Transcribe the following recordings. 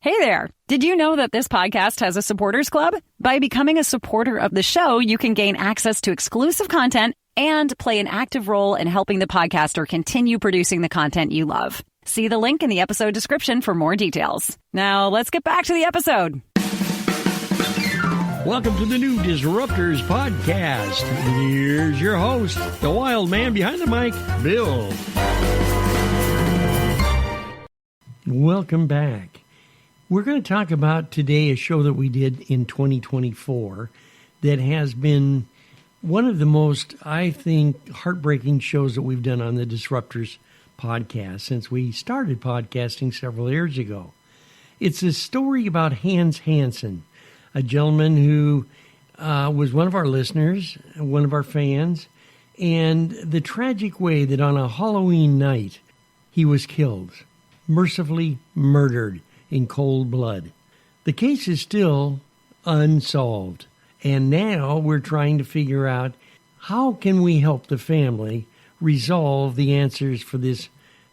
Hey there! Did you know that this podcast has a supporters club? By becoming a supporter of the show, you can gain access to exclusive content and play an active role in helping the podcaster continue producing the content you love. See the link in the episode description for more details. Now, let's get back to the episode. Welcome to the new Disruptors podcast. Here's your host, the wild man behind the mic, Bill. Welcome back. We're going to talk about today a show that we did in 2024 that has been one of the most, I think, heartbreaking shows that we've done on the Disruptors podcast since we started podcasting several years ago. It's a story about Hans Hansen, a gentleman who was one of our listeners, one of our fans, and the tragic way that on a Halloween night he was killed, mercifully murdered in cold blood. The case is still unsolved, and now we're trying to figure out how can we help the family resolve the answers for this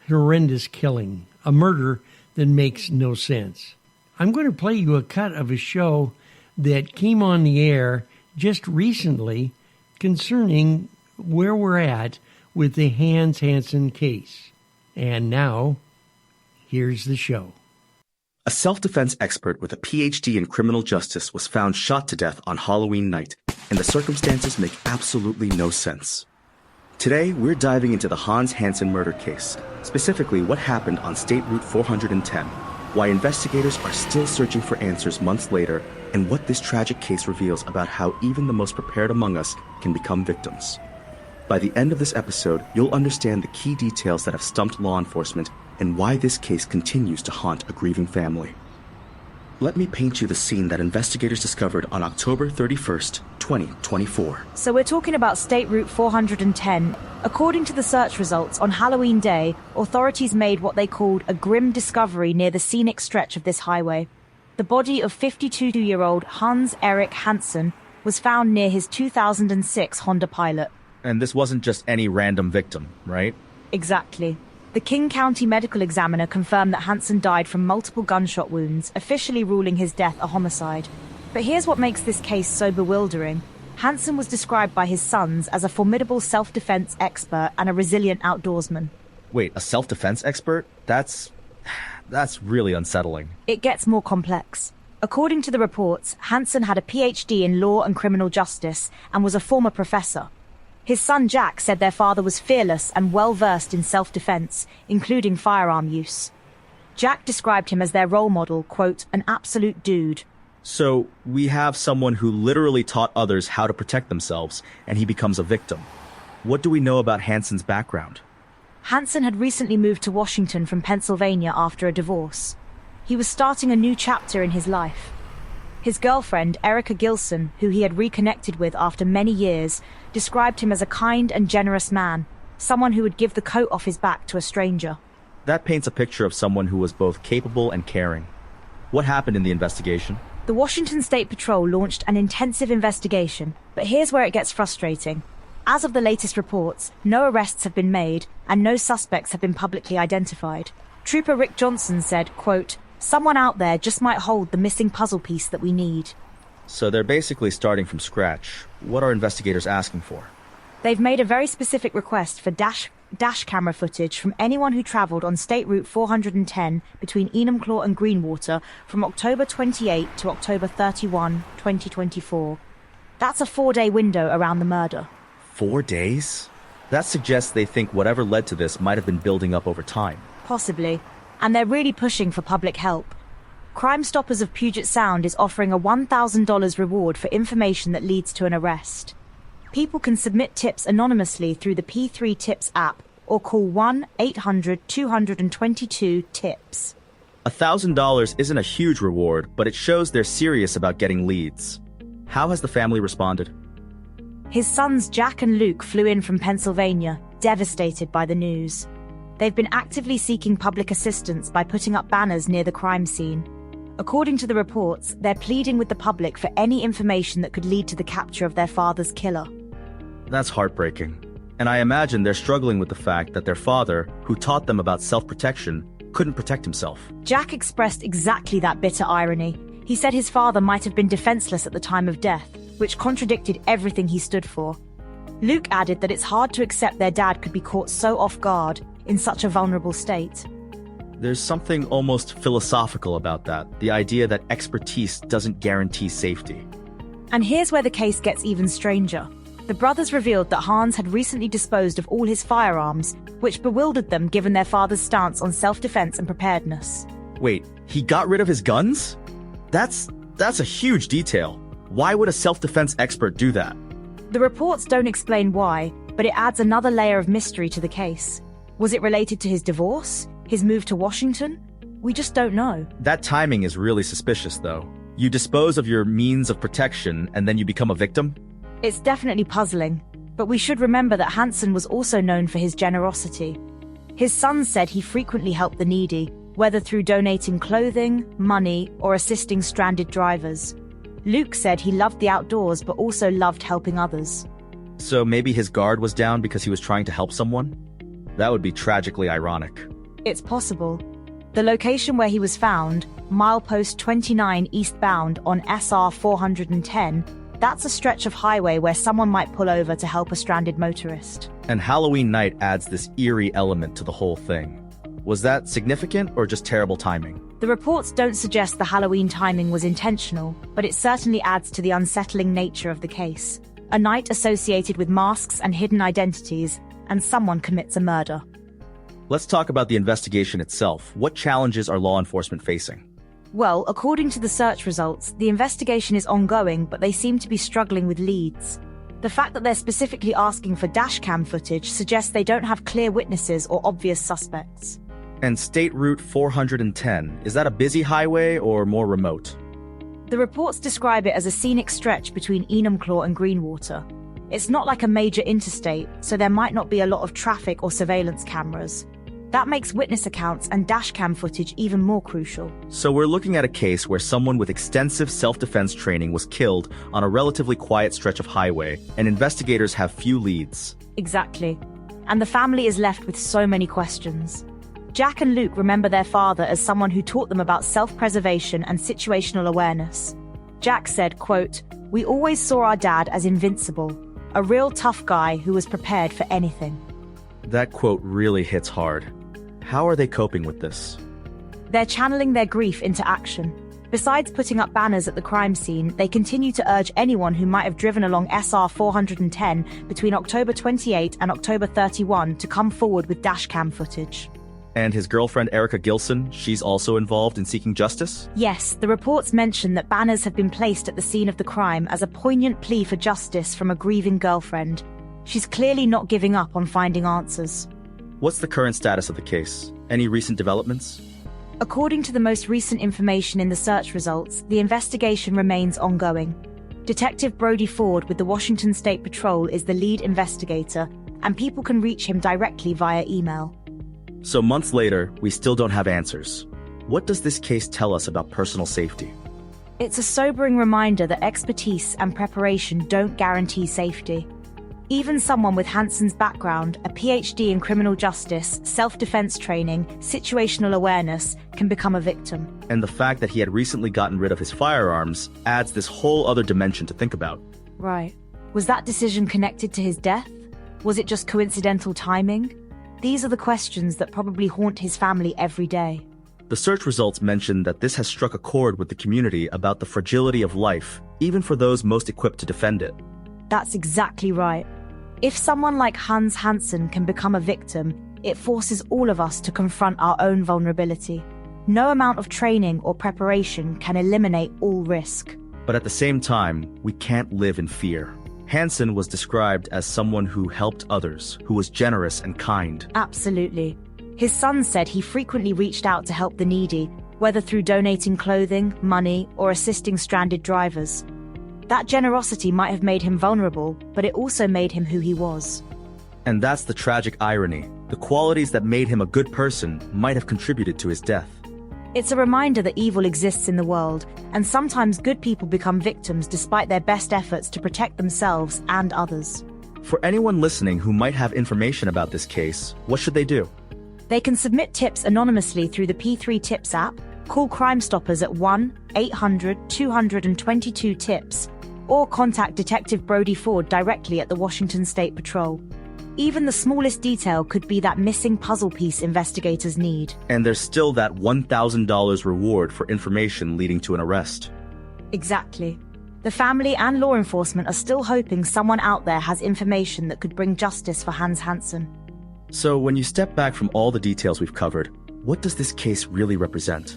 horrendous killing, a murder that makes no sense. I'm going to play you a cut of a show that came on the air just recently concerning where we're at with the Hans Hansen case. And now, here's the show. A self-defense expert with a PhD in criminal justice was found shot to death on Halloween night, and the circumstances make absolutely no sense. Today, we're diving into the Hans Hansen murder case, specifically what happened on State Route 410, why investigators are still searching for answers months later, and what this tragic case reveals about how even the most prepared among us can become victims. By the end of this episode, you'll understand the key details that have stumped law enforcement and why this case continues to haunt a grieving family. Let me paint you the scene that investigators discovered on October 31st, 2024. So we're talking about State Route 410. According to the search results, on Halloween Day, authorities made what they called a grim discovery near the scenic stretch of this highway. The body of 52-year-old Hans Eric Hansen was found near his 2006 Honda Pilot. And this wasn't just any random victim, right? Exactly. The King County medical examiner confirmed that Hansen died from multiple gunshot wounds, officially ruling his death a homicide. But here's what makes this case so bewildering. Hansen was described by his sons as a formidable self-defense expert and a resilient outdoorsman. Wait, a self-defense expert? That's really unsettling. It gets more complex. According to the reports, Hansen had a PhD in law and criminal justice and was a former professor. His son Jack said their father was fearless and well-versed in self-defense, including firearm use. Jack described him as their role model, quote, an absolute dude. So we have someone who literally taught others how to protect themselves, and he becomes a victim. What do we know about Hansen's background? Hansen had recently moved to Washington from Pennsylvania after a divorce. He was starting a new chapter in his life. His girlfriend, Erica Gilson, who he had reconnected with after many years, described him as a kind and generous man, someone who would give the coat off his back to a stranger. That paints a picture of someone who was both capable and caring. What happened in the investigation? The Washington State Patrol launched an intensive investigation, but here's where it gets frustrating. As of the latest reports, no arrests have been made and no suspects have been publicly identified. Trooper Rick Johnson said, quote, someone out there just might hold the missing puzzle piece that we need. So they're basically starting from scratch. What are investigators asking for? They've made a very specific request for dash camera footage from anyone who traveled on State Route 410 between Enumclaw and Greenwater from October 28 to October 31, 2024. That's a 4-day window around the murder. 4 days? That suggests they think whatever led to this might have been building up over time. Possibly. And they're really pushing for public help. Crime Stoppers of Puget Sound is offering a $1,000 reward for information that leads to an arrest. People can submit tips anonymously through the P3 Tips app or call 1-800-222-TIPS. $1,000 isn't a huge reward, but it shows they're serious about getting leads. How has the family responded? His sons Jack and Luke flew in from Pennsylvania, devastated by the news. They've been actively seeking public assistance by putting up banners near the crime scene. According to the reports, they're pleading with the public for any information that could lead to the capture of their father's killer. That's heartbreaking. And I imagine they're struggling with the fact that their father, who taught them about self-protection, couldn't protect himself. Jack expressed exactly that bitter irony. He said his father might have been defenseless at the time of death, which contradicted everything he stood for. Luke added that it's hard to accept their dad could be caught so off guard in such a vulnerable state. There's something almost philosophical about that, the idea that expertise doesn't guarantee safety. And here's where the case gets even stranger. The brothers revealed that Hans had recently disposed of all his firearms, which bewildered them given their father's stance on self-defense and preparedness. Wait, he got rid of his guns? That's a huge detail. Why would a self-defense expert do that? The reports don't explain why, but it adds another layer of mystery to the case. Was it related to his divorce? His move to Washington? We just don't know. That timing is really suspicious, though. You dispose of your means of protection, and then you become a victim? It's definitely puzzling, but we should remember that Hansen was also known for his generosity. His son said he frequently helped the needy, whether through donating clothing, money, or assisting stranded drivers. Luke said he loved the outdoors but also loved helping others. So maybe his guard was down because he was trying to help someone? That would be tragically ironic. It's possible. The location where he was found, milepost 29 eastbound on SR 410, that's a stretch of highway where someone might pull over to help a stranded motorist. And Halloween night adds this eerie element to the whole thing. Was that significant or just terrible timing? The reports don't suggest the Halloween timing was intentional, but it certainly adds to the unsettling nature of the case. A night associated with masks and hidden identities, and someone commits a murder. Let's talk about the investigation itself. What challenges are law enforcement facing? Well, according to the search results, the investigation is ongoing, but they seem to be struggling with leads. The fact that they're specifically asking for dashcam footage suggests they don't have clear witnesses or obvious suspects. And State Route 410, is that a busy highway or more remote? The reports describe it as a scenic stretch between Enumclaw and Greenwater. It's not like a major interstate, so there might not be a lot of traffic or surveillance cameras. That makes witness accounts and dashcam footage even more crucial. So we're looking at a case where someone with extensive self-defense training was killed on a relatively quiet stretch of highway, and investigators have few leads. Exactly. And the family is left with so many questions. Jack and Luke remember their father as someone who taught them about self-preservation and situational awareness. Jack said, quote, "We always saw our dad as invincible, a real tough guy who was prepared for anything." That quote really hits hard. How are they coping with this? They're channeling their grief into action. Besides putting up banners at the crime scene, they continue to urge anyone who might have driven along SR 410 between October 28 and October 31 to come forward with dashcam footage. And his girlfriend Erica Gilson, she's also involved in seeking justice? Yes, the reports mention that banners have been placed at the scene of the crime as a poignant plea for justice from a grieving girlfriend. She's clearly not giving up on finding answers. What's the current status of the case? Any recent developments? According to the most recent information in the search results, the investigation remains ongoing. Detective Brody Ford with the Washington State Patrol is the lead investigator, and people can reach him directly via email. So months later, we still don't have answers. What does this case tell us about personal safety? It's a sobering reminder that expertise and preparation don't guarantee safety. Even someone with Hansen's background, a PhD in criminal justice, self-defense training, situational awareness, can become a victim. And the fact that he had recently gotten rid of his firearms adds this whole other dimension to think about. Right. Was that decision connected to his death? Was it just coincidental timing? These are the questions that probably haunt his family every day. The search results mention that this has struck a chord with the community about the fragility of life, even for those most equipped to defend it. That's exactly right. If someone like Hans Hansen can become a victim, it forces all of us to confront our own vulnerability. No amount of training or preparation can eliminate all risk. But at the same time, we can't live in fear. Hansen was described as someone who helped others, who was generous and kind. Absolutely. His son said he frequently reached out to help the needy, whether through donating clothing, money, or assisting stranded drivers. That generosity might have made him vulnerable, but it also made him who he was. And that's the tragic irony. The qualities that made him a good person might have contributed to his death. It's a reminder that evil exists in the world, and sometimes good people become victims despite their best efforts to protect themselves and others. For anyone listening who might have information about this case, what should they do? They can submit tips anonymously through the P3 Tips app, call Crime Stoppers at 1-800-222-TIPS, or contact Detective Brody Ford directly at the Washington State Patrol. Even the smallest detail could be that missing puzzle piece investigators need. And there's still that $1,000 reward for information leading to an arrest. Exactly. The family and law enforcement are still hoping someone out there has information that could bring justice for Hans Hansen. So when you step back from all the details we've covered, what does this case really represent?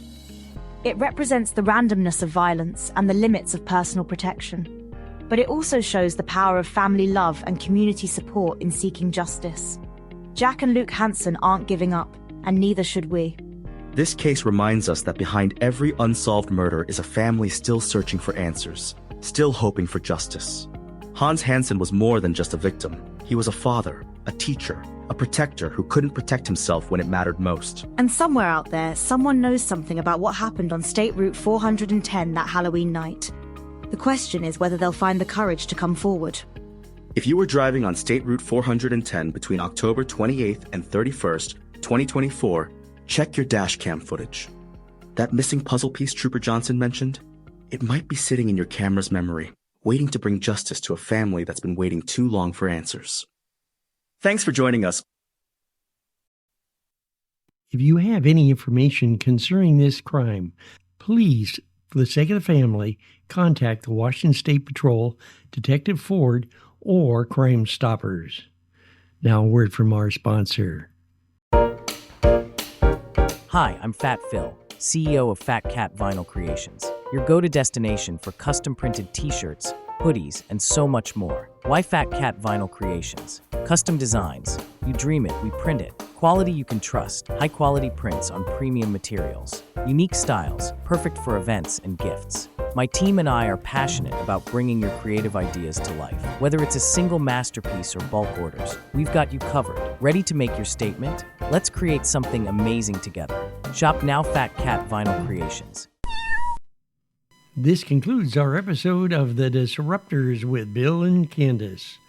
It represents the randomness of violence and the limits of personal protection. But it also shows the power of family love and community support in seeking justice. Jack and Luke Hansen aren't giving up, and neither should we. This case reminds us that behind every unsolved murder is a family still searching for answers, still hoping for justice. Hans Hansen was more than just a victim. He was a father, a teacher, a protector who couldn't protect himself when it mattered most. And somewhere out there, someone knows something about what happened on State Route 410 that Halloween night. The question is whether they'll find the courage to come forward. If you were driving on State Route 410 between October 28th and 31st, 2024, check your dashcam footage. That missing puzzle piece Trooper Johnson mentioned? It might be sitting in your camera's memory, waiting to bring justice to a family that's been waiting too long for answers. Thanks for joining us. If you have any information concerning this crime, please, for the sake of the family, contact the Washington State Patrol, Detective Ford, or Crime Stoppers. Now, a word from our sponsor. Hi, I'm Fat Phil, CEO of Fat Cat Vinyl Creations, your go-to destination for custom-printed t-shirts, hoodies, and so much more. Why Fat Cat Vinyl Creations? Custom designs. You dream it, we print it. Quality you can trust. High-quality prints on premium materials. Unique styles, perfect for events and gifts. My team and I are passionate about bringing your creative ideas to life. Whether it's a single masterpiece or bulk orders, we've got you covered. Ready to make your statement? Let's create something amazing together. Shop now, Fat Cat Vinyl Creations. This concludes our episode of The Disruptors with Bill and Candace.